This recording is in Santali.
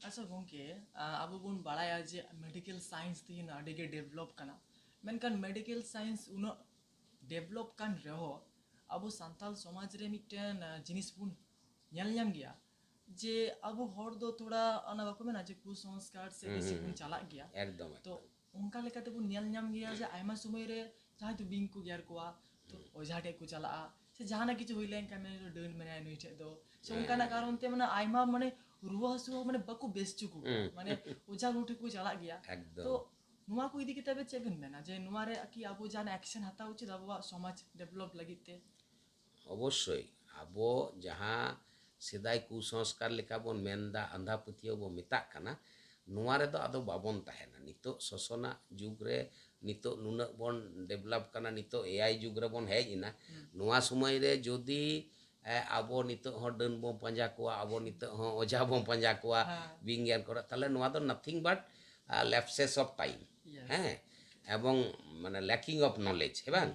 अच्छा गोंके अब बन बाड़ाया जे मेडिकल साइंस तीन आडिगे डेवलप कना मेनकान मेडिकल साइंस उनो डेवलप कान रहो अब सांताल समाज रे मिटन जिनिस बुन ñel ñam गया जे अब हर दो थोड़ा अना बाको मेना जे कुसंस्कार से बेसी बुन चालाक गया एकदम तो एकदम उनका लेकाते बुन ñel ñam गया जे आयमा समय रे जहां तो बिंग को गियार कोआ तो ओझा ठे को चला से जहाना किछु हुइलेन का मेने तो डन मेना नुइ ठे दो से उनका ना कारण ते माने आयमा माने रुवा हसु माने बाको बेस चुकु गया माने ओझा गुठी को चला गया तो एकदम नुआ को इदी किताबे चे बिन मेना जे नुआ रे की आबो जान एक्शन हाता उचित आबो समाज डेवलप लगित ते অবশ্যই আবো যাহা সেদাই কুসংস্কার লেখা বন মেনদা আন্ধা পাᱹᱛᱭᱟᱹᱣ বো মেতাᱜ কানা নোয়া রে ᱫᱚ ᱟᱫᱚ ᱵᱟᱵᱚᱱ ᱛᱟᱦᱮᱱᱟ ᱱᱤᱛᱚᱜ ᱥᱚᱥᱚᱱᱟᱜ ᱡᱩᱜᱽ ᱨᱮ ᱱᱤᱛᱚᱜ ᱱᱩᱱᱟᱹᱜ ᱵᱚᱱ ᱰᱮᱵᱷᱞᱚᱯ ᱠᱟᱱᱟ ᱱᱤᱛᱚᱜ এআই ᱡᱩᱜᱽ ᱨᱮᱵᱚᱱ ᱦᱮᱡ ᱮᱱᱟ ᱱᱚᱣᱟ ᱥᱚᱢᱚᱭ ᱨᱮ ᱡᱩᱫᱤ ᱟᱵᱚ ᱱᱤᱛᱚᱜ ᱦᱚᱸ ᱰᱟᱹᱱ ᱵᱚᱱ ᱯᱟᱸᱡᱟ ᱠᱚᱣᱟ ᱟᱵᱚ ᱱᱤᱛᱚᱜ ᱦᱚᱸ ᱚᱡᱷᱟ ᱵᱚᱱ ᱯᱟᱸᱡᱟ ᱠᱚᱣᱟ বিজ্ঞান করে তাহলে নোয়া ᱫᱚ nothing but lapses of time yes হ্যাঁ এবং মানে ল্যাকিং অফ নলেজ হ্যাঁ